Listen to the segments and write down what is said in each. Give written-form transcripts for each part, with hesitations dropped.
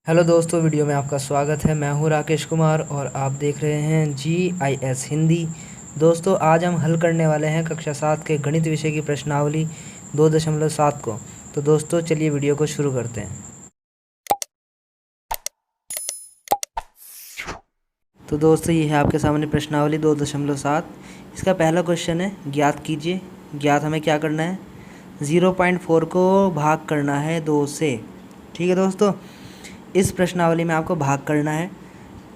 Hello दोस्तों, video में आपका स्वागत है। मैं हूं राकेश कुमार और आप देख रहे हैं GIS हिंदी। दोस्तों, आज हम हल करने वाले हैं कक्षा 7 के गणित विषय की प्रश्नावली 2.7 को। तो दोस्तों, चलिए वीडियो को शुरू करते हैं। तो दोस्तों, ये है आपके सामने प्रश्नावली 2.7। इसका पहला क्वेश्चन है, ज्ञात कीजिए। ज्ञात हमें क्या करना है, 0.4 को भाग करना है 2 से। ठीक है दोस्तों, इस प्रश्नावली में आपको भाग करना है।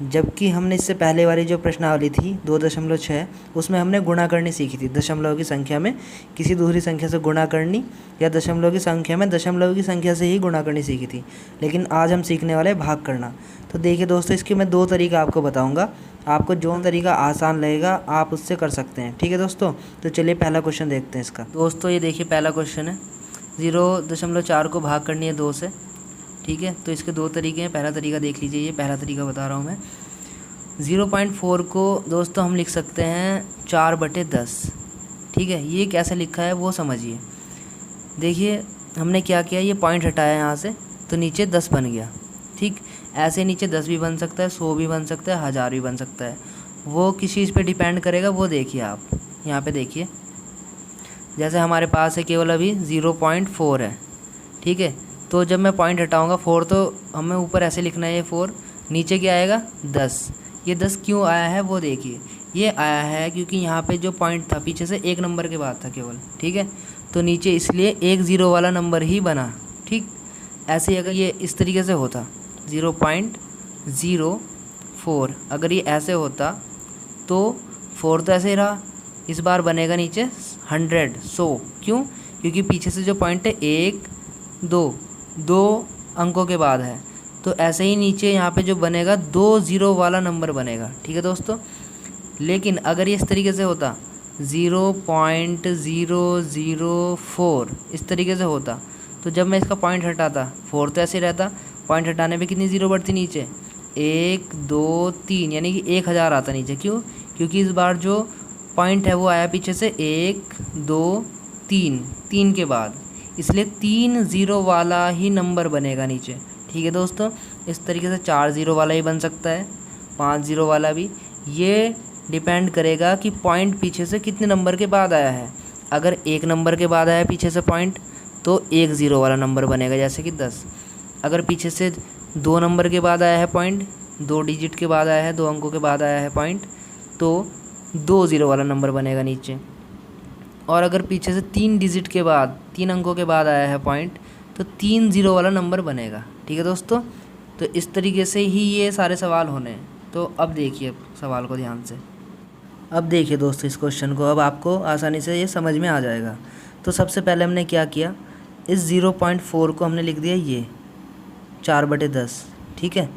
जबकि हमने इससे पहले वाली जो प्रश्नावली थी 2.6, उसमें हमने गुणा करनी सीखी थी। दशमलव की संख्या में किसी दूसरी संख्या से गुणा करनी, या दशमलव की संख्या में दशमलव की संख्या से ही गुणा करनी सीखी थी। लेकिन आज हम सीखने वाले भाग करना। तो देखिए दोस्तों, इसके मैं 2 तरीका आपको बताऊँगा। आपको जो तरीका आसान लगेगा आप उससे कर सकते हैं। ठीक है दोस्तों, तो चलिए पहला क्वेश्चन देखते हैं इसका। दोस्तों, ये देखिए पहला क्वेश्चन है, 0.4 को भाग करनी है 2 से। ठीक है, तो इसके 2 तरीके हैं। पहला तरीका देख लीजिए, ये पहला तरीका बता रहा हूँ मैं। 0.4 को दोस्तों हम लिख सकते हैं 4/10। ठीक है, ये कैसे लिखा है वो समझिए। देखिए हमने क्या किया, ये पॉइंट हटाया यहाँ से, तो नीचे 10 बन गया। ठीक, ऐसे नीचे 10 भी बन सकता है, 100 भी बन सकता है, 1000 भी बन सकता है। वो किस चीज़ पे डिपेंड करेगा वो देखिए आप यहाँ पे देखिए। जैसे हमारे पास है केवल अभी 0.4 है। ठीक है, तो जब मैं पॉइंट हटाऊंगा 4, तो हमें ऊपर ऐसे लिखना है ये 4, नीचे क्या आएगा 10। ये 10 क्यों आया है वो देखिए। ये आया है क्योंकि यहाँ पे जो पॉइंट था पीछे से 1 नंबर के बाद था केवल। ठीक है, तो नीचे इसलिए 1 0 वाला नंबर ही बना। ठीक, ऐसे ही अगर ये इस तरीके से होता 0.04, अगर ये ऐसे होता तो 4 तो ऐसे ही रहा, इस बार बनेगा नीचे 100। क्यों? क्योंकि पीछे से जो पॉइंट है 1 2 अंकों के बाद है, तो ऐसे ही नीचे यहाँ पे जो बनेगा 2 0 वाला नंबर बनेगा। ठीक है दोस्तों, लेकिन अगर ये इस तरीके से होता 0.004 इस तरीके से होता, तो जब मैं इसका पॉइंट हटाता 4 तो ऐसे रहता, पॉइंट हटाने पे कितनी ज़ीरो बढ़ती नीचे 1 2 3, यानी कि 1000 आता नीचे। क्यों? क्योंकि इस बार जो पॉइंट है वो आया पीछे से 1 2 3 के बाद, इसलिए 3 0 वाला ही नंबर बनेगा नीचे। ठीक है दोस्तों, इस तरीके से 4 0 वाला ही बन सकता है, 5 0 वाला भी। ये डिपेंड करेगा कि पॉइंट पीछे से कितने नंबर के बाद आया है। अगर 1 नंबर के बाद आया है पीछे से पॉइंट, तो 1 0 वाला नंबर बनेगा, जैसे कि 10। अगर पीछे से 2 नंबर के बाद आया है पॉइंट, 2 डिजिट के बाद आया है, 2 अंकों के बाद आया है पॉइंट, तो 2 0 वाला नंबर बनेगा नीचे। और अगर पीछे से 3 डिजिट के बाद, 3 अंकों के बाद आया है पॉइंट, तो 3 0 वाला नंबर बनेगा। ठीक है दोस्तों, तो इस तरीके से ही ये सारे सवाल होने हैं। तो अब देखिए सवाल को ध्यान से। अब देखिए दोस्तों इस क्वेश्चन को, अब आपको आसानी से ये समझ में आ जाएगा। तो सबसे पहले हमने क्या किया, इस 0.4 को हमने लिख दिया ये 4/10। ठीक है,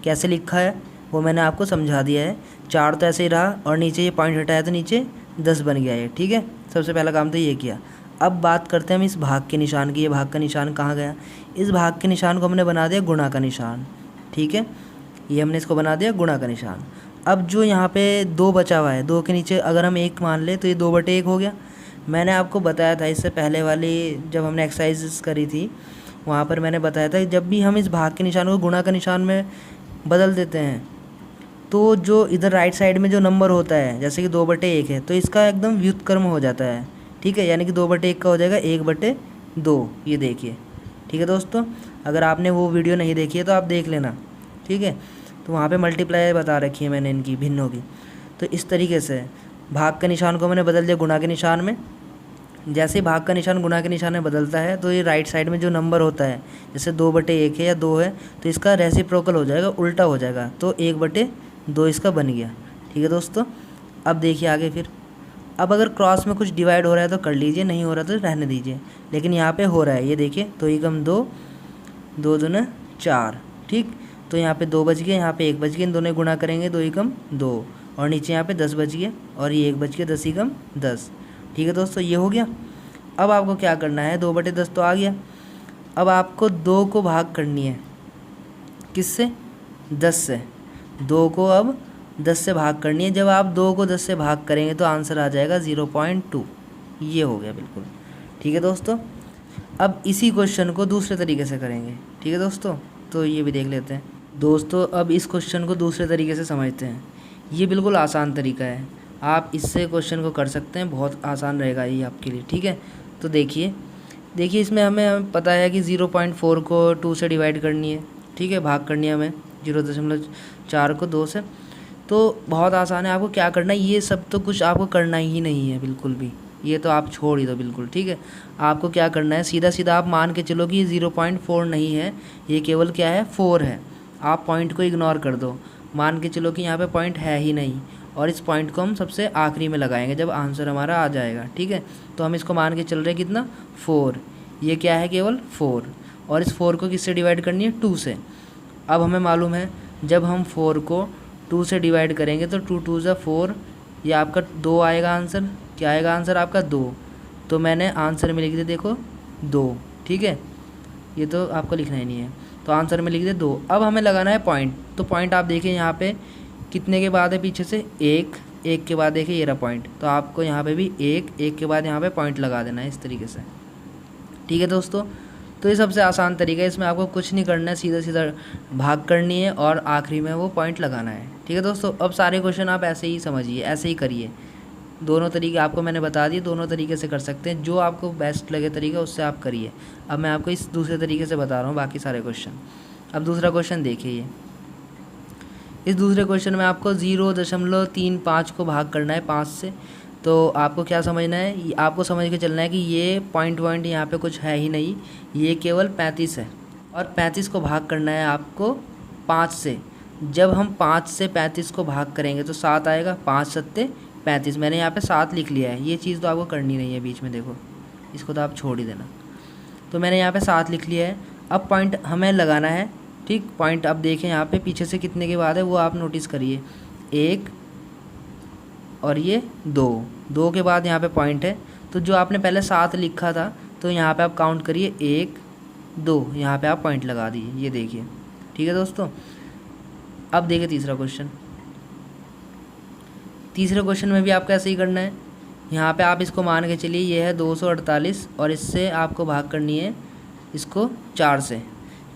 कैसे लिखा है वो मैंने आपको समझा दिया है। 4 तो ऐसे ही रहा, और नीचे ये पॉइंट हटाया तो नीचे 10 बन गया ये। ठीक है, सबसे पहला काम तो ये किया। अब बात करते हैं हम इस भाग के निशान की। ये भाग का निशान कहाँ गया? इस भाग के निशान को हमने बना दिया गुणा का निशान। ठीक है, ये हमने इसको बना दिया गुणा का निशान। अब जो यहाँ पे 2 बचा हुआ है, 2 के नीचे अगर हम 1 मान ले तो ये 2/1 हो गया। मैंने आपको बताया था इससे पहले वाली जब हमने एक्सरसाइज करी थी, वहाँ पर मैंने बताया था जब भी हम इस भाग के निशान को गुणा का निशान में बदल देते हैं, तो जो इधर राइट साइड में जो नंबर होता है, जैसे कि 2/1 है, तो इसका एकदम व्युत्क्रम हो जाता है। ठीक है, यानी कि 2/1 का हो जाएगा 1/2। ये देखिए। ठीक है दोस्तों, अगर आपने वो वीडियो नहीं देखी है तो आप देख लेना। ठीक है, तो वहाँ पे मल्टीप्लाई बता रखी है मैंने इनकी भिन्नों की। तो इस तरीके से भाग के निशान को मैंने बदल दिया गुणा के निशान में। जैसे भाग का निशान गुणा के निशान में बदलता है, तो ये राइट साइड में जो नंबर होता है, जैसे 2/1 है या 2 है, तो इसका रेसिप्रोकल हो जाएगा, उल्टा हो जाएगा, तो 1/2 इसका बन गया। ठीक है दोस्तों, अब देखिए आगे फिर। अब अगर क्रॉस में कुछ डिवाइड हो रहा है तो कर लीजिए, नहीं हो रहा तो रहने दीजिए। लेकिन यहाँ पे हो रहा है, ये देखिए, 2 एकम 2, 2 दूना 4। ठीक, तो यहाँ पे 2 बच गए, यहाँ पे 1 बच गए, इन दोनों गुणा करेंगे 2 एकम 2, और नीचे यहाँ पे 10 बच गए, और ये 1 बच गया, 10 एकम 10। ठीक है दोस्तों, ये हो गया। अब आपको क्या करना है, 2/10 तो आ गया। अब आपको 2 को भाग करनी है, किससे? 10 से। 2 को अब 10 से भाग करनी है। जब आप 2 को 10 से भाग करेंगे तो आंसर आ जाएगा 0.2। ये हो गया बिल्कुल। ठीक है दोस्तों, अब इसी क्वेश्चन को दूसरे तरीके से करेंगे। ठीक है दोस्तों, तो ये भी देख लेते हैं दोस्तों। अब इस क्वेश्चन को दूसरे तरीके से समझते हैं। ये बिल्कुल आसान तरीका है, आप इससे क्वेश्चन को कर सकते हैं, बहुत आसान रहेगा ये आपके लिए, ठीक है। तो देखिए इसमें हमें पता है कि 0.4 को 2 से डिवाइड करनी है, ठीक है, भाग करनी है हमें 0.4 को 2 से। तो बहुत आसान है, आपको क्या करना है, ये सब तो कुछ आपको करना ही नहीं है बिल्कुल भी, ये तो आप छोड़ ही दो बिल्कुल, ठीक है। आपको क्या करना है, सीधा सीधा आप मान के चलो कि ये 0.4 नहीं है, ये केवल क्या है 4 है। आप पॉइंट को इग्नोर कर दो, मान के चलो कि यहाँ पे पॉइंट है ही नहीं, और इस पॉइंट को हम सबसे आखिरी में लगाएंगे जब आंसर हमारा आ जाएगा, ठीक है। तो हम इसको मान के चल रहे हैं कितना 4, ये क्या है केवल 4, और इस 4 को किससे डिवाइड करनी है 2 से। अब हमें मालूम है जब हम 4 को 2 से डिवाइड करेंगे तो 2 2 ज़ा 4, ये आपका 2 आएगा आंसर। क्या आएगा आंसर आपका 2, तो मैंने आंसर में लिख दिया देखो 2, ठीक है, ये तो आपको लिखना ही नहीं है, तो आंसर में लिख दे 2। अब हमें लगाना है पॉइंट, तो पॉइंट आप देखिए यहाँ पे कितने के बाद है पीछे से 1, 1 के बाद देखिए ये रहा पॉइंट, तो आपको यहाँ पे भी 1, 1 के बाद यहाँ पे पॉइंट लगा देना है इस तरीके से, ठीक है दोस्तों। तो ये सबसे आसान तरीका है, इसमें आपको कुछ नहीं करना है, सीधा सीधा भाग करनी है और आखिरी में वो पॉइंट लगाना है, ठीक है दोस्तों। अब सारे क्वेश्चन आप ऐसे ही समझिए, ऐसे ही करिए, दोनों तरीके आपको मैंने बता दिए, दोनों तरीके से कर सकते हैं, जो आपको बेस्ट लगे तरीका उससे आप करिए। अब मैं आपको इस दूसरे तरीके से बता रहा हूँ बाकी सारे क्वेश्चन। अब दूसरा क्वेश्चन देखिए, इस दूसरे क्वेश्चन में आपको 0.35 को भाग करना है 5 से। तो आपको क्या समझना है, आपको समझ के चलना है कि ये पॉइंट यहाँ पे कुछ है ही नहीं, ये केवल 35 है, और 35 को भाग करना है आपको 5 से। जब हम 5 से 35 को भाग करेंगे तो 7 आएगा, 5 सत्ते 35, मैंने यहाँ पे 7 लिख लिया है, ये चीज़ तो आपको करनी नहीं है बीच में, देखो इसको तो आप छोड़ ही देना। तो मैंने यहाँ पे 7 लिख लिया है, अब पॉइंट हमें लगाना है, ठीक। पॉइंट अब देखें यहाँ पे पीछे से कितने के बाद है वो आप नोटिस करिए, 1 और ये 2 के बाद यहाँ पे पॉइंट है। तो जो आपने पहले 7 लिखा था तो यहाँ पे आप काउंट करिए 1 2, यहाँ पे आप पॉइंट लगा दीजिए, ये देखिए, ठीक है दोस्तों। अब देखिए तीसरा क्वेश्चन, तीसरे क्वेश्चन में भी आपको ऐसे ही करना है। यहाँ पे आप इसको मान के चलिए ये है 248, और इससे आपको भाग करनी है इसको 4 से,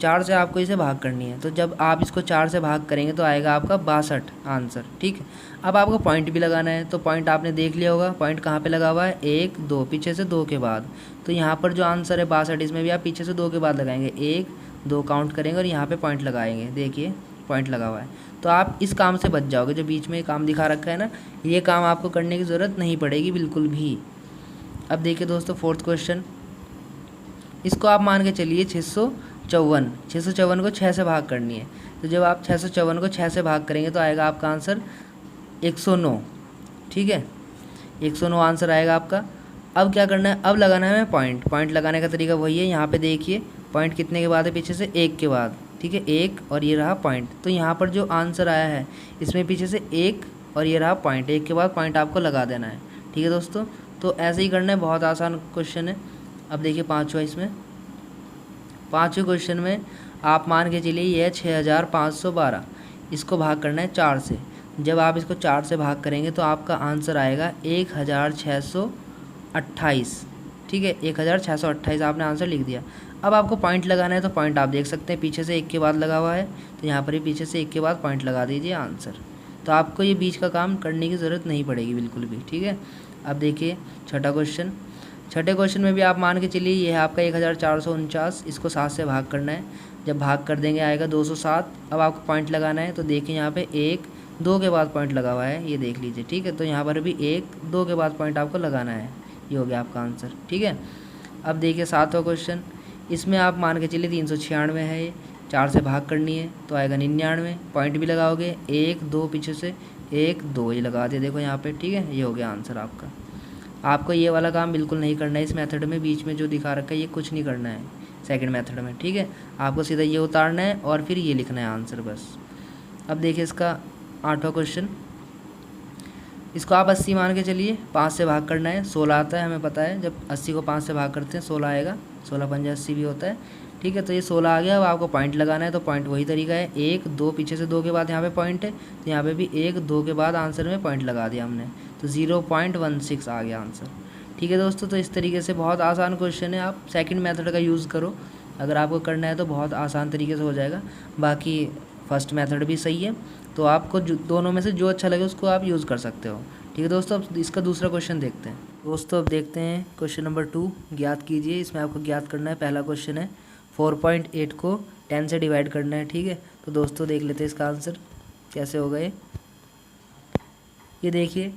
4 से आपको इसे भाग करनी है। तो जब आप इसको 4 से भाग करेंगे तो आएगा आपका 62 आंसर, ठीक है। अब आपको पॉइंट भी लगाना है, तो पॉइंट आपने देख लिया होगा, पॉइंट कहाँ पे लगा हुआ है 1 2, पीछे से 2 के बाद। तो यहाँ पर जो आंसर है 62, इसमें भी आप पीछे से 2 के बाद लगाएंगे, 1 2 काउंट करेंगे और यहाँ पर पॉइंट लगाएंगे, देखिए पॉइंट लगा हुआ है। तो आप इस काम से बच जाओगे, जो बीच में काम दिखा रखा है ना, ये काम आपको करने की ज़रूरत नहीं पड़ेगी बिल्कुल भी। अब देखिए दोस्तों फोर्थ क्वेश्चन, इसको आप मान के चलिए 654 को 6 से भाग करनी है। तो जब आप 654 को 6 से भाग करेंगे तो आएगा आपका आंसर 109, ठीक है, 109 आंसर आएगा आपका। अब क्या करना है, अब लगाना है हमें पॉइंट। पॉइंट लगाने का तरीका वही है, यहाँ पे देखिए पॉइंट कितने के बाद है पीछे से 1 के बाद, ठीक है, 1 और ये रहा पॉइंट। तो यहाँ पर जो आंसर आया है इसमें पीछे से 1 और ये रहा पॉइंट, 1 के बाद पॉइंट आपको लगा देना है, ठीक है दोस्तों। तो ऐसे ही करना है, बहुत आसान क्वेश्चन है। अब देखिए पाँचवा, इसमें पाँचवें क्वेश्चन में आप मान के चलिए ये है 6512, इसको भाग करना है 4 से। जब आप इसको 4 से भाग करेंगे तो आपका आंसर आएगा 1628, ठीक है, 1628 आपने आंसर लिख दिया। अब आपको पॉइंट लगाना है, तो पॉइंट आप देख सकते हैं पीछे से 1 के बाद लगा हुआ है, तो यहाँ पर ही पीछे से 1 के बाद पॉइंट लगा दीजिए आंसर। तो आपको ये बीच का काम करने की ज़रूरत नहीं पड़ेगी बिल्कुल भी, ठीक है। अब देखिए छठा क्वेश्चन, छठे क्वेश्चन में भी आप मान के चलिए ये है आपका 1449, इसको 7 से भाग करना है। जब भाग कर देंगे आएगा 207। अब आपको पॉइंट लगाना है, तो देखिए यहाँ पे 1 2 के बाद पॉइंट लगा हुआ है, ये देख लीजिए, ठीक है। तो यहाँ पर भी 1 2 के बाद पॉइंट आपको लगाना है, ये हो गया आपका आंसर, ठीक है। अब देखिए सातवां क्वेश्चन, इसमें आप मान के चलिए 396 है, ये 4 से भाग करनी है तो आएगा 99, पॉइंट भी लगाओगे 1 2 पीछे से 1 2 ये लगा दिया, देखो यहाँ पे, ठीक है, ये हो गया आंसर आपका। आपको ये वाला काम बिल्कुल नहीं करना है इस मेथड में, बीच में जो दिखा रखा है ये कुछ नहीं करना है सेकंड मेथड में, ठीक है। आपको सीधा ये उतारना है और फिर ये लिखना है आंसर, बस। अब देखिए इसका आठवां क्वेश्चन, इसको आप 80 मान के चलिए, 5 से भाग करना है, 16 आता है हमें पता है, जब 80 को 5 से भाग करते हैं 16 आएगा, 16 पंजा 80 भी होता है, ठीक है। तो ये 16 आ गया। अब आपको पॉइंट लगाना है, तो पॉइंट वही तरीका है, 1 2 पीछे से 2 के बाद यहाँ पे पॉइंट है, तो यहाँ पे भी 1 2 के बाद आंसर में पॉइंट लगा दिया हमने, तो 0.16 आ गया आंसर, ठीक है दोस्तों। तो इस तरीके से बहुत आसान क्वेश्चन है, आप सेकंड मेथड का यूज़ करो, अगर आपको करना है तो बहुत आसान तरीके से हो जाएगा। बाकी फर्स्ट मेथड भी सही है, तो आपको दोनों में से जो अच्छा लगे उसको आप यूज़ कर सकते हो। ठीक है दोस्तों, अब इसका दूसरा क्वेश्चन देखते हैं। दोस्तों अब देखते हैं क्वेश्चन नंबर 2, ज्ञात कीजिए। इसमें आपको ज्ञात करना है, पहला क्वेश्चन है 4.8 को 10 से डिवाइड करना है। ठीक है, तो दोस्तों देख लेते हैं इसका आंसर कैसे होगा। ये देखिए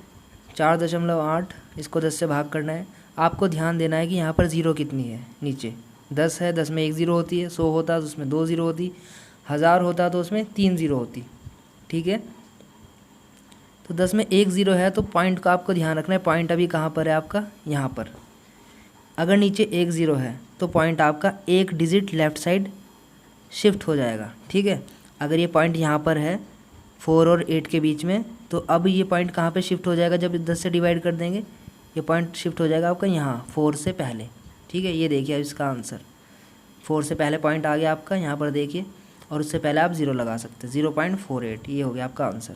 4.8, इसको 10 से भाग करना है। आपको ध्यान देना है कि यहाँ पर ज़ीरो कितनी है, नीचे 10 है, 10 में एक ज़ीरो होती है। 100 होता तो उसमें 2 ज़ीरो होती, 1000 होता तो उसमें 3 ज़ीरो होती। ठीक है, तो 10 में एक ज़ीरो है, तो पॉइंट का आपको ध्यान रखना है। पॉइंट अभी कहाँ पर है आपका, यहाँ पर। अगर नीचे एक ज़ीरो है तो पॉइंट आपका एक डिजिट लेफ़्ट साइड शिफ्ट हो जाएगा। ठीक है, अगर ये पॉइंट यहाँ पर है 4 और 8 के बीच में, तो अब ये पॉइंट कहाँ पे शिफ्ट हो जाएगा, जब 10 से डिवाइड कर देंगे ये पॉइंट शिफ्ट हो जाएगा आपका यहाँ 4 से पहले। ठीक है, ये देखिए अब इसका आंसर 4 से पहले पॉइंट आ गया आपका यहाँ पर देखिए, और उससे पहले आप 0 लगा सकते हैं, 0.48, ये हो गया आपका आंसर।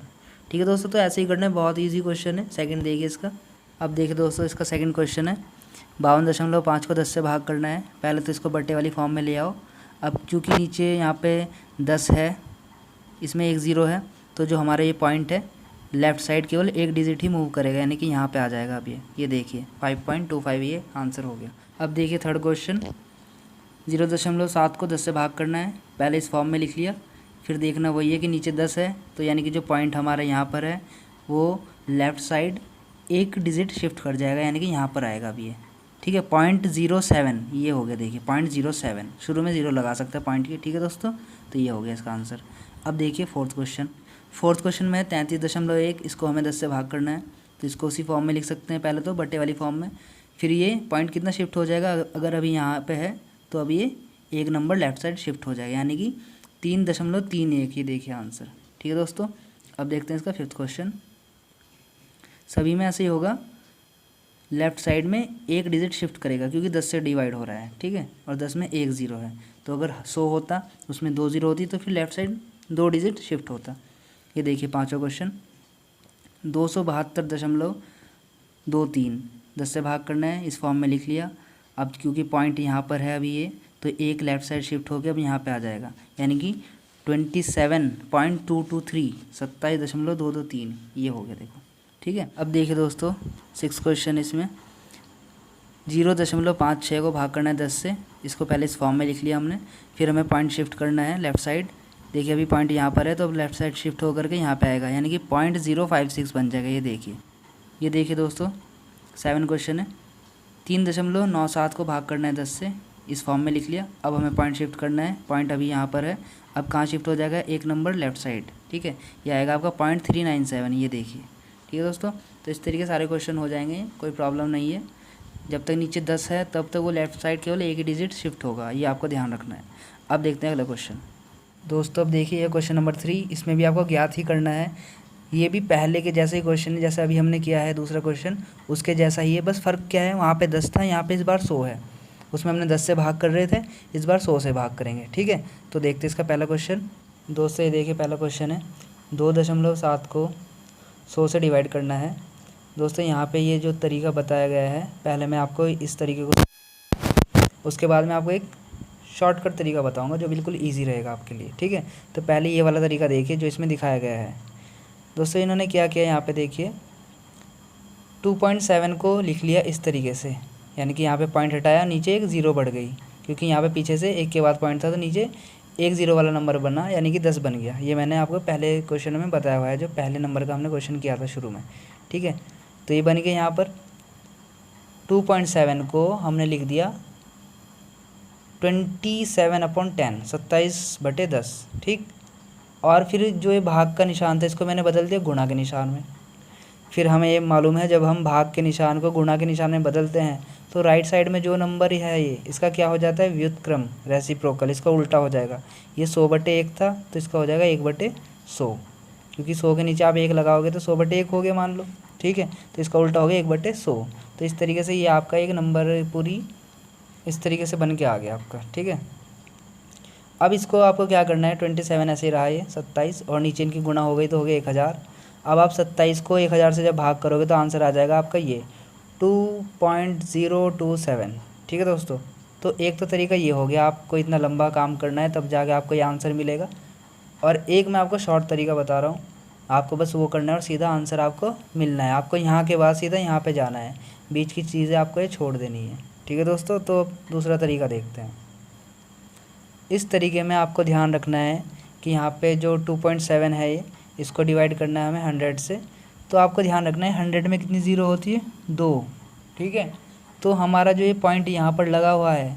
ठीक है दोस्तों, तो ऐसे ही करना है, बहुत ईजी क्वेश्चन है। सेकंड देखिए इसका। अब देखिए दोस्तों इसका सेकंड क्वेश्चन है 52.5 को 10 से भाग करना है। पहले तो इसको बट्टे वाली फॉर्म में ले आओ। अब क्योंकि नीचे यहाँ पे 10 है, इसमें एक ज़ीरो है, तो जो हमारा ये पॉइंट है लेफ़्ट साइड केवल एक डिजिट ही मूव करेगा, यानी कि यहाँ पे आ जाएगा। अब ये देखिए 5.25, ये आंसर हो गया। अब देखिए थर्ड क्वेश्चन 0.7 को 10 से भाग करना है। पहले इस फॉर्म में लिख लिया, फिर देखना वही है कि नीचे 10 है, तो यानी कि जो पॉइंट हमारा यहाँ पर है वो लेफ़्ट साइड एक डिजिट शिफ्ट कर जाएगा, यानी कि यहाँ पर आएगा अब ये। ठीक है, 0.07 ये हो गया। देखिए 0.07, शुरू में 0 लगा सकते हैं पॉइंट की। ठीक है दोस्तों, तो ये हो गया इसका आंसर। अब देखिए फोर्थ क्वेश्चन में 33.1, इसको हमें 10 से भाग करना है, तो इसको उसी फॉर्म में लिख सकते हैं, पहले तो बट्टे वाली फॉर्म में। फिर ये पॉइंट कितना शिफ्ट हो जाएगा, अगर अभी यहाँ पे है तो अब ये एक नंबर लेफ़्ट साइड शिफ्ट हो जाएगा, यानी कि 3.31, ये देखिए आंसर। ठीक है दोस्तों, अब देखते हैं इसका फिफ्थ क्वेश्चन। सभी में ऐसे ही होगा, लेफ़्ट साइड में एक डिजिट शिफ्ट करेगा क्योंकि 10 से डिवाइड हो रहा है। ठीक है, और 10 में एक ज़ीरो है, तो अगर 100 होता उसमें 2 ज़ीरो होती, तो फिर लेफ़्ट साइड 2 डिजिट शिफ्ट होता। ये देखिए पाँचवा क्वेश्चन 272.23, 10 से भाग करना है, इस फॉर्म में लिख लिया। अब क्योंकि पॉइंट यहाँ पर है अभी ये, तो एक लेफ़्ट साइड शिफ्ट होकर अब यहाँ पे आ जाएगा, यानी कि 27.223, 27.223, ये हो गया देखो। ठीक है, अब देखिए दोस्तों सिक्स क्वेश्चन, इसमें 0.56 को भाग करना है 10 से। इसको पहले इस फॉर्म में लिख लिया हमने, फिर हमें पॉइंट शिफ्ट करना है लेफ़्ट साइड। देखिए अभी पॉइंट यहाँ पर है, तो अब लेफ़्ट साइड शिफ्ट होकर के यहाँ पे आएगा, यानी कि 0.056 बन जाएगा। ये देखिए दोस्तों 7 क्वेश्चन है 3.97 को भाग करना है 10 से। इस फॉर्म में लिख लिया, अब हमें पॉइंट शिफ्ट करना है। पॉइंट अभी यहाँ पर है, अब कहाँ शिफ्ट हो जाएगा, एक नंबर लेफ़्ट साइड। ठीक है, ये आएगा आपका 0.397, ये देखिए। ठीक है दोस्तों, तो इस तरीके सारे क्वेश्चन हो जाएंगे, कोई प्रॉब्लम नहीं है। जब तक नीचे 10 है तब तक वो लेफ़्ट साइड केवल एक ही डिजिट शिफ्ट होगा, ये आपको ध्यान रखना है। अब देखते हैं अगला क्वेश्चन। दोस्तों अब देखिए ये क्वेश्चन नंबर 3, इसमें भी आपको ज्ञात ही करना है। ये भी पहले के जैसे ही क्वेश्चन है, जैसे अभी हमने किया है दूसरा क्वेश्चन, उसके जैसा ही है। बस फ़र्क क्या है, वहाँ पे 10 था, यहाँ पे इस बार 100 है। उसमें हमने 10 से भाग कर रहे थे, इस बार 100 से भाग करेंगे। ठीक है, तो देखते हैं इसका पहला क्वेश्चन। दोस्तों ये देखिए पहला क्वेश्चन है 2.7 को 100 से डिवाइड करना है। दोस्तों यहाँ पे ये जो तरीका बताया गया है, पहले मैं आपको इस तरीके को, उसके बाद मैं आपको एक शॉर्टकट तरीका बताऊंगा जो बिल्कुल इजी रहेगा आपके लिए। ठीक है, तो पहले ये वाला तरीका देखिए जो इसमें दिखाया गया है। दोस्तों इन्होंने क्या किया, यहाँ पे देखिए 2.7 को लिख लिया इस तरीके से, यानी कि यहाँ पे पॉइंट हटाया, नीचे एक ज़ीरो बढ़ गई, क्योंकि यहाँ पे पीछे से एक के बाद पॉइंट था, तो नीचे एक ज़ीरो वाला नंबर बना, यानी कि 10 बन गया। ये मैंने आपको पहले क्वेश्चन में बताया हुआ है, जो पहले नंबर का हमने क्वेश्चन किया था शुरू में। ठीक है, तो ये बन गया। यहाँ पर 2.7 को हमने लिख दिया 27/10, 27/10। ठीक, और फिर जो ये भाग का निशान था इसको मैंने बदल दिया गुणा के निशान में। फिर हमें ये मालूम है जब हम भाग के निशान को गुणा के निशान में बदलते हैं तो राइट साइड में जो नंबर है ये, इसका क्या हो जाता है, व्युत्क्रम, रेसिप्रोकल, इसका उल्टा हो जाएगा। ये 100/1 था, तो इसका हो जाएगा 1/100, क्योंकि 100 के नीचे आप 1 लगाओगे तो 100/1 हो गया मान लो। ठीक है, तो इसका उल्टा हो गया 1/100। तो इस तरीके से ये आपका एक नंबर पूरी इस तरीके से बन के आ गया आपका। ठीक है, अब इसको आपको क्या करना है, 27 ऐसे ही रहा ये 27, और नीचे इनकी गुणा हो गई तो हो गया 1000। अब आप 27 को 1000 से जब भाग करोगे तो आंसर आ जाएगा आपका ये 2.027। ठीक है दोस्तों, तो एक तो तरीका ये हो गया, आपको इतना लंबा काम करना है तब जाके आपको ये आंसर मिलेगा। और एक मैं आपको शॉर्ट तरीका बता रहा हूँ, आपको बस वो करना है और सीधा आंसर आपको मिलना है। आपको यहाँ के बाद सीधा यहाँ पे जाना है, बीच की चीज़ें आपको ये छोड़ देनी है। ठीक है दोस्तों, तो दूसरा तरीका देखते हैं। इस तरीके में आपको ध्यान रखना है कि यहाँ पे जो 2.7 है ये, इसको डिवाइड करना है हमें 100 से। तो आपको ध्यान रखना है 100 में कितनी ज़ीरो होती है, 2। ठीक है, तो हमारा जो ये पॉइंट यहाँ पर लगा हुआ है,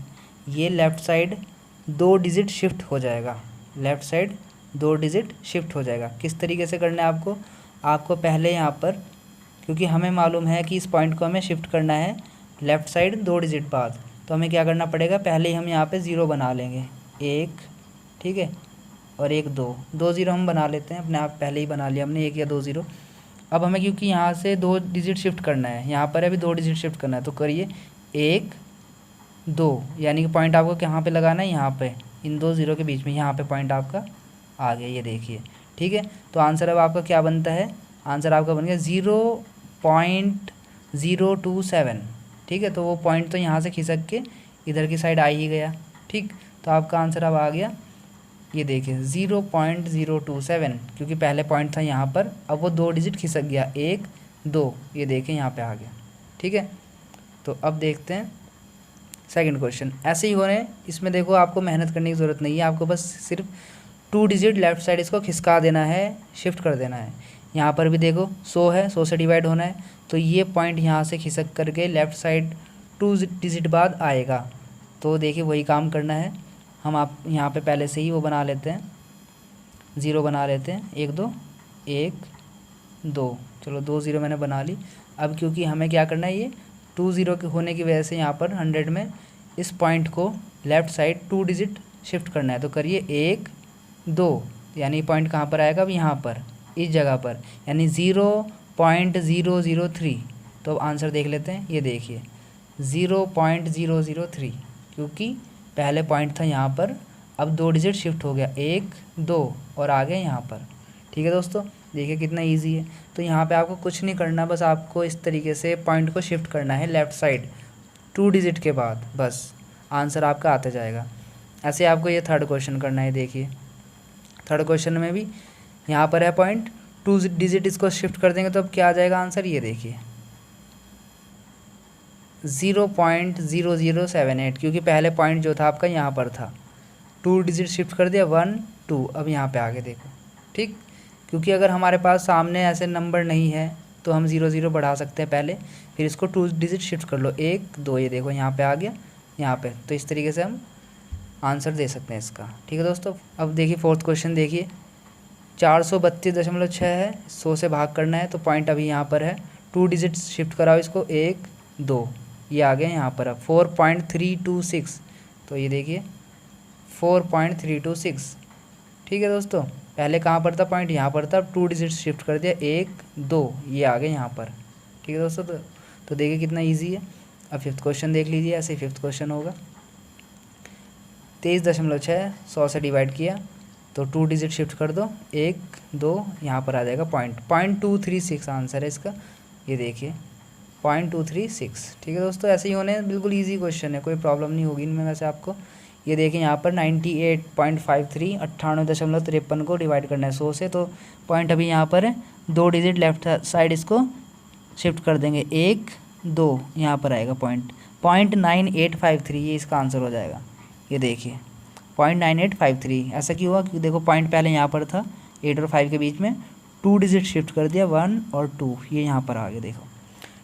ये लेफ़्ट साइड 2 डिजिट शिफ्ट हो जाएगा। लेफ़्ट साइड 2 डिजिट शिफ्ट हो जाएगा। किस तरीके से करना है आपको, आपको पहले यहाँ पर, क्योंकि हमें मालूम है कि इस पॉइंट को हमें शिफ्ट करना है लेफ़्ट साइड 2 डिजिट बाद, तो हमें क्या करना पड़ेगा, पहले ही हम यहाँ पे 0 बना लेंगे, 1, ठीक है, और 1 2 ज़ीरो हम बना लेते हैं अपने आप, पहले ही बना लिया हमने 1 या 2 ज़ीरो। अब हमें क्योंकि यहाँ से 2 डिजिट शिफ्ट करना है, यहाँ पर अभी 2 डिजिट शिफ्ट करना है, तो करिए 1 2, यानी कि पॉइंट आपको कहाँ पे लगाना है, यहाँ पे इन 2 ज़ीरो के बीच में, यहाँ पे पॉइंट आपका आ गया, ये देखिए। ठीक है, तो आंसर अब आपका क्या बनता है, आंसर आपका बन गया 0.027। ठीक है, तो वो पॉइंट तो यहाँ से खिसक के इधर की साइड आ ही गया। ठीक, तो आपका आंसर अब आ गया, ये देखिए 0.027, क्योंकि पहले पॉइंट था यहाँ पर, अब वो 2 डिजिट खिसक गया, 1 2, ये देखें यहाँ पे आ गया। ठीक है, तो अब देखते हैं सेकंड क्वेश्चन। ऐसे ही हो रहे हैं, इसमें देखो आपको मेहनत करने की ज़रूरत नहीं है, आपको बस सिर्फ 2 डिजिट लेफ़्ट साइड इसको खिसका देना है, शिफ्ट कर देना है। यहाँ पर भी देखो 100 है, 100 से डिवाइड होना है, तो ये पॉइंट यहाँ से खिसक करके लेफ़्ट साइड 2 डिजिट बाद आएगा। तो देखिए वही काम करना है, हम आप यहाँ पे पहले से ही वो बना लेते हैं, 0 बना लेते हैं, 1 2 1 2, चलो 2 ज़ीरो मैंने बना ली। अब क्योंकि हमें क्या करना है, ये 2 ज़ीरो के होने की वजह से यहाँ पर 100 में इस पॉइंट को लेफ़्ट साइड 2 डिजिट शिफ्ट करना है, तो करिए 1 2, यानी पॉइंट कहाँ पर आएगा, अब यहाँ पर इस जगह पर, यानी 0.003। तो अब आंसर देख लेते हैं, ये देखिए 0.003, क्योंकि पहले पॉइंट था यहाँ पर, अब 2 डिजिट शिफ्ट हो गया, 1 2 और आ गए यहाँ पर। ठीक है दोस्तों, देखिए कितना इजी है। तो यहाँ पे आपको कुछ नहीं करना, बस आपको इस तरीके से पॉइंट को शिफ्ट करना है लेफ़्ट साइड 2 डिजिट के बाद, बस आंसर आपका आता जाएगा। ऐसे आपको ये थर्ड क्वेश्चन करना है। देखिए थर्ड क्वेश्चन में भी यहाँ पर है पॉइंट, 2 डिजिट इसको शिफ्ट कर देंगे तो अब क्या आ जाएगा आंसर, ये देखिए 0.0078, क्योंकि पहले पॉइंट जो था आपका यहाँ पर था, 2 डिजिट शिफ्ट कर दिया, 1 2, अब यहाँ पे आगे देखो। ठीक, क्योंकि अगर हमारे पास सामने ऐसे नंबर नहीं है तो हम 0 0 बढ़ा सकते हैं पहले, फिर इसको 2 डिजिट शिफ्ट कर लो, 1 2, ये देखो यहाँ पे आ गया, यहाँ पे। तो इस तरीके से हम आंसर दे सकते हैं इसका। ठीक है दोस्तों, अब देखिए फोर्थ क्वेश्चन देखिए, 432.6 है, 100 से भाग करना है, तो पॉइंट अभी यहाँ पर है, 2 डिजिट शिफ्ट कराओ इसको, 1 2, ये आ गया यहाँ पर। अब 4.326, तो ये देखिए 4.326। ठीक है दोस्तों, पहले कहाँ पर था पॉइंट, यहाँ पर था, अब 2 डिजिट शिफ्ट कर दिया, 1 2, ये आ गए यहाँ पर। ठीक है दोस्तों, तो देखिए कितना इजी है। अब फिफ्थ क्वेश्चन देख लीजिए, ऐसे फिफ्थ क्वेश्चन होगा, 23.6, 100 से डिवाइड किया तो 2 डिजिट शिफ्ट कर दो, 1 2, यहाँ पर आ जाएगा पॉइंट, 0.236 आंसर है इसका, ये देखिए 0.236। ठीक है दोस्तों, ऐसे ही होने, बिल्कुल इजी क्वेश्चन है, कोई प्रॉब्लम नहीं होगी इनमें वैसे आपको। ये देखिए यहाँ पर 98.53, 98.53 को डिवाइड करना है 100 से, तो पॉइंट अभी यहाँ पर है, 2 डिजिट लेफ्ट साइड इसको शिफ्ट कर देंगे, 1 2, यहाँ पर आएगा पॉइंट, 0.9853, ये इसका आंसर हो जाएगा। ये देखिए 0.9853, ऐसा क्यों हुआ, क्योंकि देखो पॉइंट पहले यहाँ पर था 8 और 5 के बीच में, 2 डिजिट शिफ्ट कर दिया, 1 और 2, ये यहाँ पर आ गया, देखो।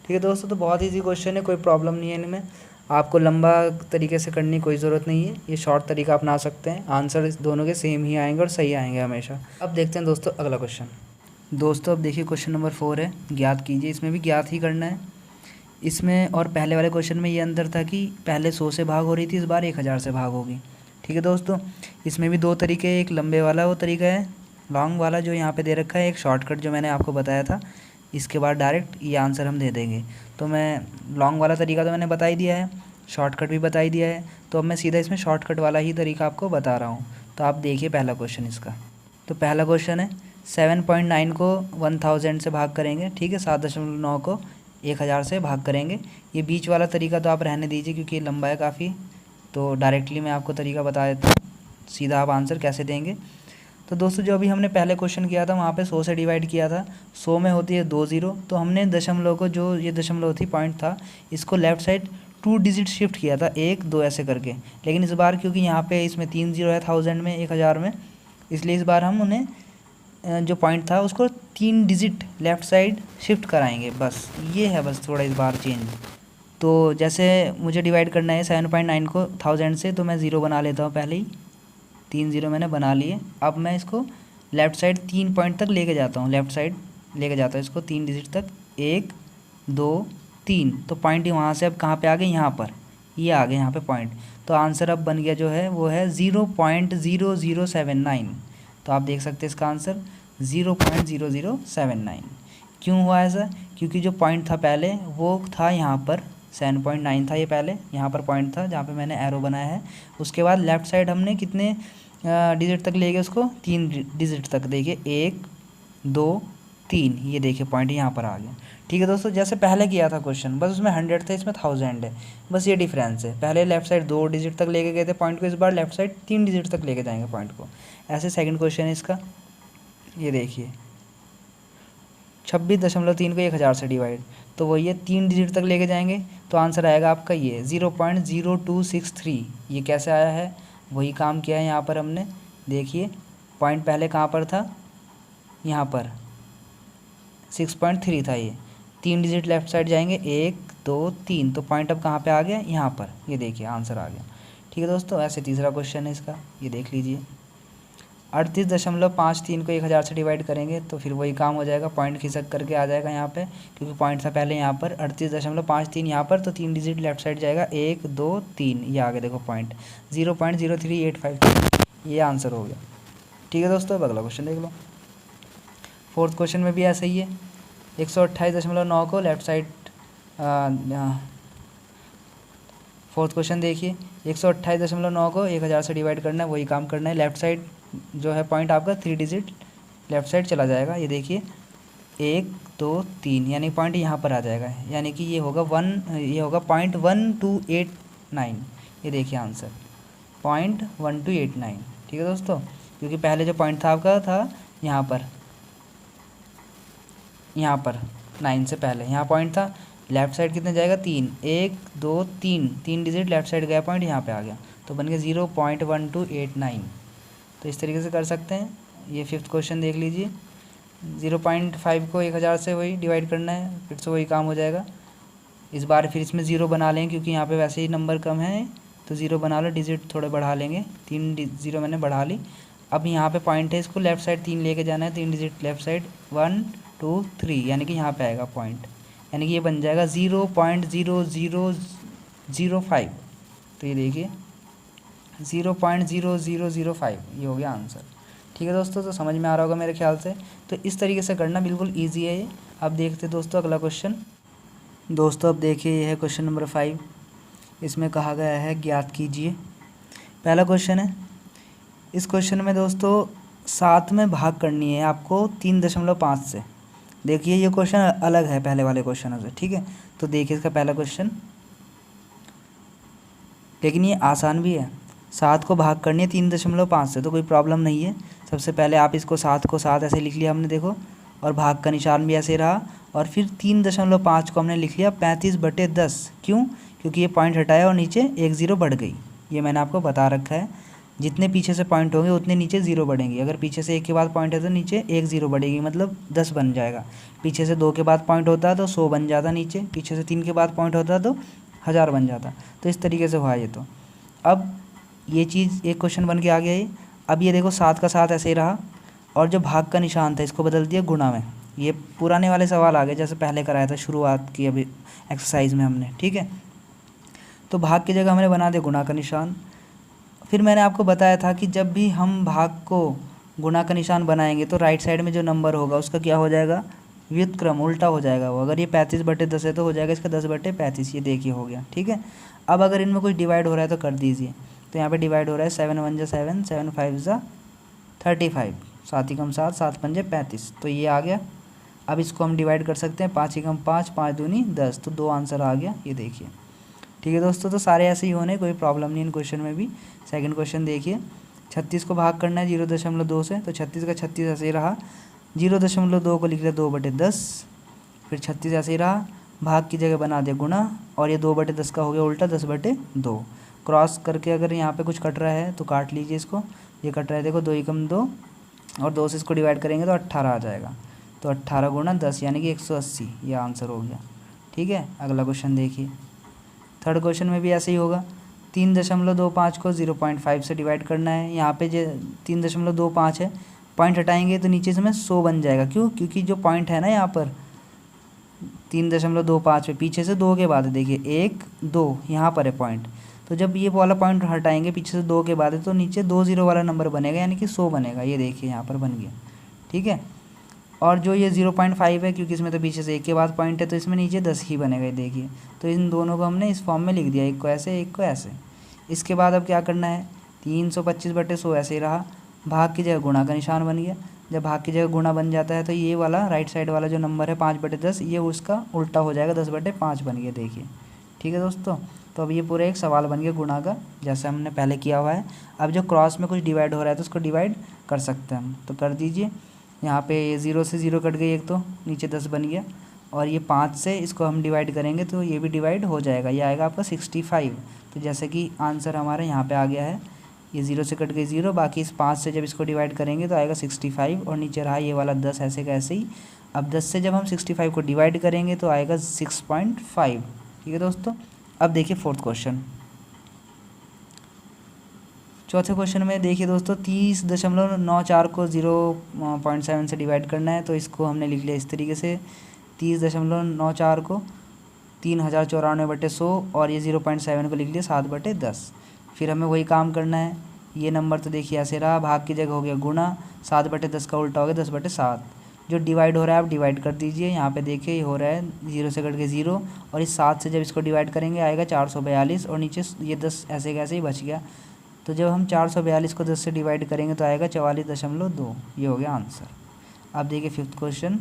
ठीक है दोस्तों, तो बहुत ईजी क्वेश्चन है, कोई प्रॉब्लम नहीं है इनमें, आपको लंबा तरीके से करने की कोई ज़रूरत नहीं है, ये शॉर्ट तरीका अपना सकते हैं, आंसर दोनों के सेम ही आएंगे और सही आएंगे हमेशा। अब देखते हैं दोस्तों अगला क्वेश्चन। दोस्तों अब देखिए क्वेश्चन नंबर 4 है, ज्ञात कीजिए, इसमें भी ज्ञात ही करना है। इसमें और पहले वाले क्वेश्चन में ये अंतर था कि पहले 100 से भाग हो रही थी, इस बार 1000 से भाग होगी। ठीक है दोस्तों, इसमें भी 2 तरीके, एक लंबे वाला वो तरीका है, लॉन्ग वाला जो यहाँ पे दे रखा है, एक शॉर्टकट जो मैंने आपको बताया था, इसके बाद डायरेक्ट ये आंसर हम दे देंगे। तो मैं लॉन्ग वाला तरीका तो मैंने बता ही दिया है, शॉर्टकट भी बता ही दिया है, तो अब मैं सीधा इसमें शॉर्टकट वाला ही तरीका आपको बता रहा हूँ। तो आप देखिए पहला क्वेश्चन इसका, तो पहला क्वेश्चन है 7.9 को 1000 से भाग करेंगे। ठीक है, 7.9 को 1000 से भाग करेंगे। ये बीच वाला तरीका तो आप रहने दीजिए, क्योंकि ये लंबा है काफ़ी, तो डायरेक्टली मैं आपको तरीका बता देता हूँ, सीधा आप आंसर कैसे देंगे। तो दोस्तों जो अभी हमने पहले क्वेश्चन किया था वहाँ पे 100 से डिवाइड किया था, 100 में होती है 2 ज़ीरो, तो हमने दशमलव को, जो ये दशमलव थी पॉइंट था, इसको लेफ़्ट साइड 2 डिजिट शिफ्ट किया था, 1 2 ऐसे करके। लेकिन इस बार क्योंकि यहाँ पे इसमें 3 ज़ीरो है 1000 में, 1000 में, इसलिए इस बार हम उन्हें जो पॉइंट था उसको 3 डिजिट लेफ़्ट साइड शिफ्ट कराएंगे, बस ये है बस थोड़ा इस बार चेंज। तो जैसे मुझे डिवाइड करना है 7.9 को 1000 से, तो मैं ज़ीरो बना लेता हूँ पहले ही, 3 ज़ीरो मैंने बना लिए। अब मैं इसको लेफ़्ट साइड 3 पॉइंट तक लेके जाता हूँ, लेफ़्ट साइड लेके जाता हूँ इसको 3 डिजिट तक, 1 2 3, तो पॉइंट ही वहाँ से अब कहाँ पे आ गए, यहाँ पर, ये आ गए यहाँ पे पॉइंट। तो आंसर अब बन गया जो है वो है 0.0079। तो आप देख सकते हैं इसका आंसर 0.0079। क्यों हुआ ऐसा, क्योंकि जो पॉइंट था पहले वो था यहाँ पर 7.9 था, ये पहले यहाँ पर पॉइंट था जहाँ पे मैंने एरो बनाया है। उसके बाद लेफ़्ट साइड हमने कितने डिजिट तक ले गए उसको, 3 डिजिट तक, देखिए 1 2 3, ये देखिए पॉइंट यहाँ पर आ गया। ठीक है दोस्तों, जैसे पहले किया था क्वेश्चन, बस उसमें 100 था, इसमें 1000 है, बस ये डिफरेंस है। पहले लेफ्ट साइड 2 डिजिट तक लेके गए थे पॉइंट को, इस बार लेफ्ट साइड 3 डिजिट तक लेके जाएंगे पॉइंट को। ऐसे सेकंड क्वेश्चन है इसका, ये देखिए 26.3 को 1000 से डिवाइड, तो वो ये 3 डिजिट तक लेके जाएंगे, तो आंसर आएगा आपका ये 0.0263। ये कैसे आया है, वही काम किया है यहाँ पर हमने। देखिए पॉइंट पहले कहाँ पर था, यहाँ पर 6.3 था, ये 3 डिजिट लेफ्ट साइड जाएंगे, 1 2 3, तो पॉइंट अब कहाँ पे आ गया, यहाँ पर, ये देखिए आंसर आ गया। ठीक है दोस्तों, ऐसे तीसरा क्वेश्चन है इसका, ये देख लीजिए 38.53 को 1000 से डिवाइड करेंगे तो फिर वही काम हो जाएगा, पॉइंट खिसक करके आ जाएगा यहाँ पे, क्योंकि पॉइंट था पहले यहाँ पर 38.53 यहाँ पर, तो 3 डिजिट लेफ्ट साइड जाएगा, 1 2 3, ये आगे देखो पॉइंट 0.0385, ये आंसर हो गया। ठीक है दोस्तों, अब अगला क्वेश्चन देख लो। फोर्थ क्वेश्चन में भी ऐसा ही है, 128.9 को लेफ्ट साइड, फोर्थ क्वेश्चन देखिए 128.9 को 1000 से डिवाइड करना है, वही काम करना है। लेफ्ट साइड जो है पॉइंट आपका 3 डिजिट लेफ्ट साइड चला जाएगा, ये देखिए 1 2 3, यानी पॉइंट यहाँ पर आ जाएगा, यानी कि ये होगा 0.1289, ये देखिए आंसर 0.1289। ठीक है दोस्तों, क्योंकि पहले जो पॉइंट था आपका था यहाँ पर 9 से पहले यहाँ पॉइंट था, लेफ्ट साइड कितने जाएगा 3, 1 2 3, 3 डिजिट लेफ्ट साइड गया, पॉइंट यहाँ पे आ गया, तो बन गया 0.1289। तो इस तरीके से कर सकते हैं। ये फिफ्थ क्वेश्चन देख लीजिए, 0.5 को 1000 से वही डिवाइड करना है, फिर से वही काम हो जाएगा। इस बार फिर इसमें ज़ीरो बना लें, क्योंकि यहाँ पे वैसे ही नंबर कम है, तो ज़ीरो बना लो, डिजिट थोड़े बढ़ा लेंगे, 3 ज़ीरो मैंने बढ़ा ली। अब यहाँ पे पॉइंट है, इसको लेफ्ट साइड 3 लेके जाना है, 3 डिजिट लेफ्ट साइड 1 2 3, यानी कि यहाँ पे आएगा पॉइंट, यानी कि ये बन जाएगा 0.0005। तो ये देखिए 0.0005, ये हो गया आंसर। ठीक है दोस्तों, तो समझ में आ रहा होगा मेरे ख्याल से। तो इस तरीके से करना बिल्कुल ईजी है ये। अब देखते दोस्तों अगला क्वेश्चन। दोस्तों अब देखिए, ये है क्वेश्चन नंबर 5। इसमें कहा गया है ज्ञात कीजिए। पहला क्वेश्चन है, इस क्वेश्चन में दोस्तों 7 में भाग करनी है आपको 3.5 से। देखिए ये क्वेश्चन अलग है पहले वाले क्वेश्चनों से, ठीक है। तो देखिए इसका पहला क्वेश्चन, लेकिन ये आसान भी है। 7 को भाग करनी है 3.5 से, तो कोई प्रॉब्लम नहीं है। सबसे पहले आप इसको 7 को 7 ऐसे लिख लिया हमने, देखो, और भाग का निशान भी ऐसे रहा, और फिर 3.5 को हमने लिख लिया 35/10। क्यों? क्योंकि ये पॉइंट हटाया और नीचे 1 ज़ीरो बढ़ गई। ये मैंने आपको बता रखा है, जितने पीछे से पॉइंट होंगे उतने नीचे ज़ीरो बढ़ेंगी। अगर पीछे से 1 के बाद पॉइंट है तो नीचे 1 ज़ीरो बढ़ेगी, मतलब 10 बन जाएगा। पीछे से 2 के बाद पॉइंट होता है तो 100 बन जाता नीचे। पीछे से 3 के बाद पॉइंट होता है तो 1000 बन जाता। तो इस तरीके से हुआ ये। तो अब ये चीज़ एक क्वेश्चन बन के आ गया ये। अब ये देखो 7 का 7 ऐसे ही रहा, और जो भाग का निशान था इसको बदल दिया गुणा में। ये पुराने वाले सवाल आ गए जैसे पहले कराया था शुरुआत की अभी एक्सरसाइज में हमने, ठीक है। तो भाग की जगह हमने बना दिया गुणा का निशान। फिर मैंने आपको बताया था कि जब भी हम भाग को गुणा का निशान बनाएंगे तो राइट साइड में जो नंबर होगा उसका क्या हो जाएगा, व्युत्क्रम, उल्टा हो जाएगा वो। अगर ये 35/10 है तो हो जाएगा इसका 10/35। ये देखिए हो गया, ठीक है। अब अगर इनमें कुछ डिवाइड हो रहा है तो कर दीजिए। तो यहाँ पे डिवाइड हो रहा है 7 1 जा 7, 7 5 जा 35, 7 ही कम 7, 7 5 35, तो ये आ गया। अब इसको हम डिवाइड कर सकते हैं, 5 ही कम 5, 5 दूनी 10, तो 2 आंसर आ गया। ये देखिए ठीक है दोस्तों, तो सारे ऐसे ही होने, कोई प्रॉब्लम नहीं इन क्वेश्चन में भी। सेकंड क्वेश्चन देखिए, 36 को भाग करना है 0.2 से, तो 36 का 36 ऐसे ही रहा, 0.2 को लिख लिया 2/10, फिर 36 ऐसे ही रहा, भाग की जगह बना दिया गुणा, और ये 2/10 का हो गया उल्टा 10/2। क्रॉस करके अगर यहाँ पे कुछ कट रहा है तो काट लीजिए इसको, ये कट रहा है देखो 2 एकम 2, और 2 से इसको डिवाइड करेंगे तो 18 आ जाएगा, तो 18 गुणा 10 यानी कि 180, ये आंसर हो गया। ठीक है, अगला क्वेश्चन देखिए, थर्ड क्वेश्चन में भी ऐसे ही होगा, 3.25 को 0.5 से डिवाइड करना है। यहाँ पे जो 3.25 है, पॉइंट हटाएंगे तो नीचे से में 100 बन जाएगा, क्यों? क्योंकि जो पॉइंट है ना यहाँ पर 3.25 पे पीछे से 2 के बाद है, देखिए 1 2 यहाँ पर है पॉइंट, तो जब ये वाला पॉइंट हटाएंगे पीछे से 2 के बाद है तो नीचे 2 0 वाला नंबर बनेगा, यानी कि 100 बनेगा, ये देखिए यहाँ पर बन गया। ठीक है, और जो ये 0.5 है, क्योंकि इसमें तो पीछे से 1 के बाद पॉइंट है तो इसमें नीचे 10 ही बनेगा, ये देखिए। तो इन दोनों को हमने इस फॉर्म में लिख दिया, एक को ऐसे एक को ऐसे। इसके बाद अब क्या करना है, 325/100 ऐसे ही रहा, भाग की जगह गुणा का निशान बन गया। जब भाग की जगह गुणा बन जाता है तो ये वाला राइट साइड वाला जो नंबर है 5/10, ये उसका उल्टा हो जाएगा, 10/5 बन गया, देखिए। ठीक है दोस्तों, तो अब ये पूरा एक सवाल बन गया गुणा का, जैसे हमने पहले किया हुआ है। अब जो क्रॉस में कुछ डिवाइड हो रहा है तो उसको डिवाइड कर सकते हैं हम, तो कर दीजिए। यहाँ पे 0 से 0 कट गई एक, तो नीचे 10 बन गया, और ये 5 से इसको हम डिवाइड करेंगे तो ये भी डिवाइड हो जाएगा, ये आएगा आपका 65। तो जैसे कि आंसर हमारा यहाँ पे आ गया है, ये 0 से कट गई 0, बाकी इस 5 से जब इसको डिवाइड करेंगे तो आएगा 65, और नीचे रहा ये वाला 10 ऐसे का ऐसे ही। अब 10 से जब हम 65 को डिवाइड करेंगे तो आएगा 6.5। ठीक है दोस्तों, अब देखिए फोर्थ क्वेश्चन। चौथे क्वेश्चन में देखिए दोस्तों, 30.94 को 0.7 से डिवाइड करना है, तो इसको हमने लिख लिया इस तरीके से, 30.94 को 3094/100, और ये 0.7 को लिख लिया 7/10। फिर हमें वही काम करना है, ये नंबर तो देखिए ऐसे रहा, भाग की जगह हो गया गुणा, 7/10 का उल्टा हो गया 10/7। जो डिवाइड हो रहा है आप डिवाइड कर दीजिए, यहाँ पे देखिए ये हो रहा है 0 से कट के 0, और इस 7 से जब इसको डिवाइड करेंगे आएगा 442, और नीचे ये 10 ऐसे कैसे ही बच गया। तो जब हम 442 को 10 से डिवाइड करेंगे तो आएगा 44.2, ये हो गया आंसर। अब देखिए फिफ्थ क्वेश्चन।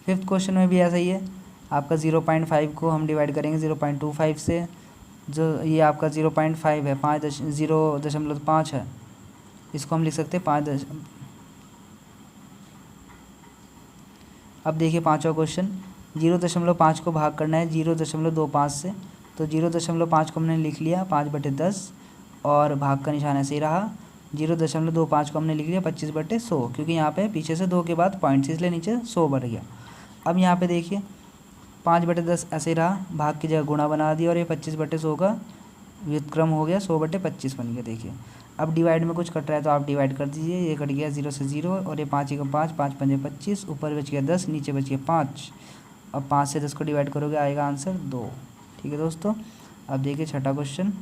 फिफ्थ क्वेश्चन में भी ऐसा ही है, आपका 0.5 को हम डिवाइड करेंगे 0.25 से, जो ये आपका 0.5 है, 0.5 है, इसको हम लिख सकते हैं 5। अब देखिए पाँचवा क्वेश्चन, 0.5 को भाग करना है 0.25 से, तो 0.5 को हमने लिख लिया 5/10, और भाग का निशान ऐसे ही रहा। 0.25 को हमने लिख लिया 25/100, क्योंकि यहाँ पे पीछे से 2 के बाद पॉइंट, इसलिए नीचे 100 बढ़ गया। अब यहाँ पे देखिए 5/10 ऐसे ही रहा, भाग की जगह गुणा बना दिया, और ये 25/100 का व्युत्क्रम हो गया, 100/25 बन गया, देखिए। अब डिवाइड में कुछ कट रहा है तो आप डिवाइड कर दीजिए, ये कट गया 0 से 0, और ये 5 एकम 5, 5 पंजे 25, ऊपर बच गया 10, नीचे बच गया 5। अब 5 से 10 को डिवाइड करोगे आएगा आंसर 2। ठीक है दोस्तों, अब देखिए छठा क्वेश्चन।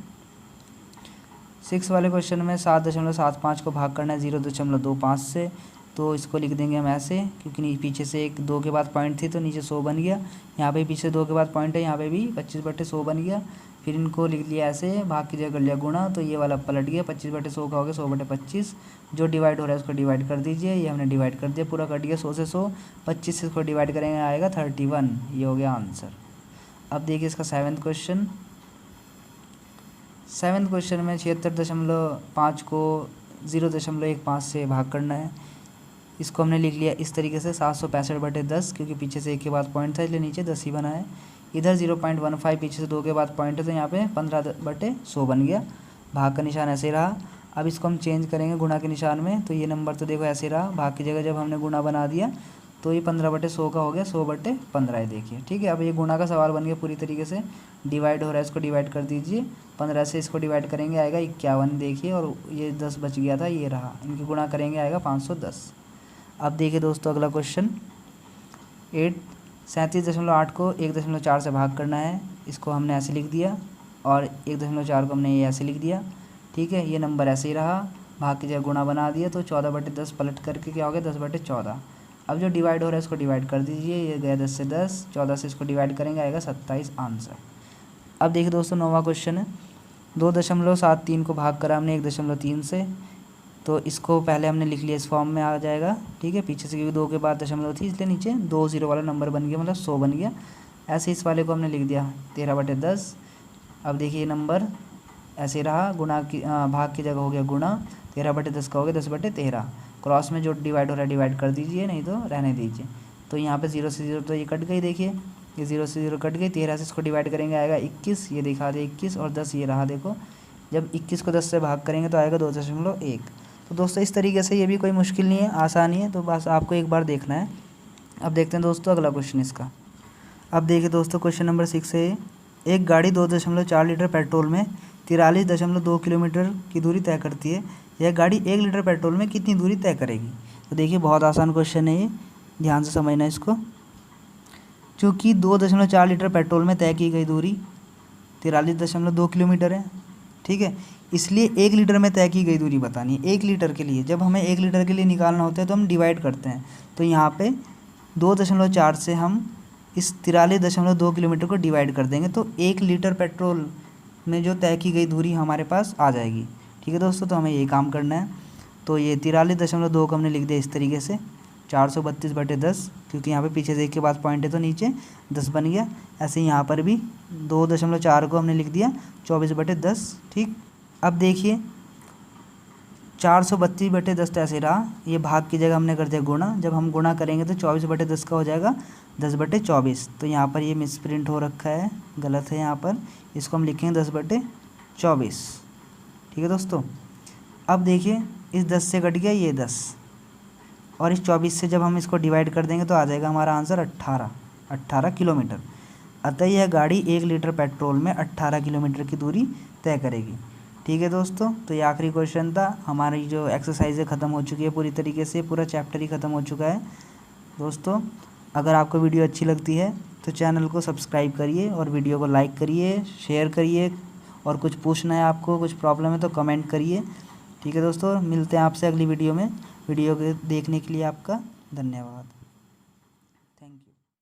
6 वाले क्वेश्चन में 7.75 को भाग करना है 0.25 से, तो इसको लिख देंगे हम ऐसे, क्योंकि पीछे से 2 के बाद पॉइंट थी तो नीचे 100 बन गया, यहाँ पे पीछे 2 के बाद पॉइंट है, यहाँ पे भी 25/100 बन गया। फिर इनको लिख लिया ऐसे, भाग की जगह कर लिया गुणा, तो ये वाला पलट गया, 25/100 का हो गया 100/25। जो डिवाइड हो रहा है उसको डिवाइड कर दीजिए, ये हमने डिवाइड कर दिया, पूरा कट गया 100 से 100, 25 से इसको डिवाइड करेंगे आएगा 31, ये हो गया आंसर। अब देखिए इसका सेवन्थ क्वेश्चन। सेवन्थ क्वेश्चन में 76.5 को 0.15 से भाग करना है, इसको हमने लिख लिया इस तरीके से 765/10, क्योंकि पीछे से 1 के बाद पॉइंट था इसलिए नीचे 10 ही बना है। इधर 0.15 पीछे से 2 के बाद पॉइंट है तो यहाँ पे 15/100 बन गया, भाग का निशान ऐसे रहा। अब इसको हम चेंज करेंगे गुणा के निशान में, तो ये नंबर तो देखो ऐसे रहा, भाग की जगह जब हमने गुणा बना दिया तो ये 15/100 का हो गया 100/15 है, देखिए। ठीक है, अब ये गुणा का सवाल बन गया पूरी तरीके से, डिवाइड हो रहा है इसको डिवाइड कर दीजिए, 15 से इसको डिवाइड करेंगे आएगा 51, देखिए, और ये 10 बच गया था, ये रहा, इनकी गुणा करेंगे आएगा 510। अब देखिए दोस्तों अगला क्वेश्चन 8, 37.8 को 1.4 से भाग करना है, इसको हमने ऐसे लिख दिया, और 1.4 को हमने ये ऐसे लिख दिया। ठीक है, ये नंबर ऐसे ही रहा, भाग की जगह गुणा बना दिया, तो 14/10 पलट करके क्या हो गया 10/14। अब जो डिवाइड हो रहा है इसको डिवाइड कर दीजिए, ये गया 10 से 10, 14 से इसको डिवाइड करेंगे आएगा 27 आंसर। अब देखिए दोस्तों 9वां क्वेश्चन है, 2.73 को भाग करा हमने 1.3 से, तो इसको पहले हमने लिख लिया इस फॉर्म में आ जाएगा। ठीक है, पीछे से क्योंकि 2 के बाद दशमलव थी इसलिए नीचे 2 0 वाला नंबर बन गया, मतलब 100 बन गया। ऐसे इस वाले को हमने लिख दिया 13/10। अब देखिए नंबर ऐसे रहा, गुणा की भाग की जगह हो गया गुणा, 13/10 का हो गया 10/13। क्रॉस में जो डिवाइड हो रहा है डिवाइड कर दीजिए, नहीं तो रहने दीजिए। तो यहाँ पे 0 से 0 तो ये कट गई, देखिए ये 0 से 0 कट गई। 13 से इसको डिवाइड करेंगे आएगा 21, ये दिखा दे 21, और 10 ये रहा देखो। जब 21 को 10 से भाग करेंगे तो आएगा 2.1। तो दोस्तों इस तरीके से, ये भी कोई मुश्किल नहीं है, आसानी है, तो बस आपको एक बार देखना है। अब देखते हैं दोस्तों अगला क्वेश्चन इसका। अब देखिए दोस्तों क्वेश्चन नंबर 6 है, एक गाड़ी 2.4 लीटर पेट्रोल में 43.2 किलोमीटर की दूरी तय करती है। यह गाड़ी 1 लीटर पेट्रोल में कितनी दूरी तय करेगी? तो देखिए बहुत आसान क्वेश्चन है ये, ध्यान से समझना इसको। चूँकि 2.4 लीटर पेट्रोल में तय की गई दूरी 43.2 किलोमीटर है, ठीक है, इसलिए 1 लीटर में तय की गई दूरी बतानी है। 1 लीटर के लिए, जब हमें 1 लीटर के लिए निकालना होता है तो हम डिवाइड करते हैं। तो यहाँ पे 2.4 से हम इस 43.2 किलोमीटर को डिवाइड कर देंगे, तो 1 लीटर पेट्रोल में जो तय की गई दूरी हमारे पास आ जाएगी। ठीक है दोस्तों, तो हमें ये काम करना है। तो ये 43.2 को हमने लिख दिया इस तरीके से 432/10, क्योंकि यहाँ पे पीछे से 1 के बाद पॉइंट है तो नीचे 10 बन गया। ऐसे यहाँ पर भी 2.4 को हमने लिख दिया 24/10। ठीक, अब देखिए 432/10 तो ऐसे रहा, ये भाग की जगह हमने कर दिया गुणा। जब हम गुणा करेंगे तो 24/10 का हो जाएगा 10/24। तो यहाँ पर ये मिस प्रिंट हो रखा है, गलत है यहाँ पर, इसको हम लिखेंगे 10/24। ठीक है दोस्तों, अब देखिए इस 10 से कट गया ये 10, और इस 24 से जब हम इसको डिवाइड कर देंगे तो आ जाएगा हमारा आंसर 18 किलोमीटर। अतः यह गाड़ी 1 लीटर पेट्रोल में 18 किलोमीटर की दूरी तय करेगी। ठीक है दोस्तों, तो ये आखिरी क्वेश्चन था। हमारी जो एक्सरसाइज है ख़त्म हो चुकी है पूरी तरीके से, पूरा चैप्टर ही ख़त्म हो चुका है। दोस्तों अगर आपको वीडियो अच्छी लगती है तो चैनल को सब्सक्राइब करिए और वीडियो को लाइक करिए, शेयर करिए, और कुछ पूछना है आपको, कुछ प्रॉब्लम है तो कमेंट करिए। ठीक है दोस्तों, मिलते हैं आपसे अगली वीडियो में। वीडियो को देखने के लिए आपका धन्यवाद।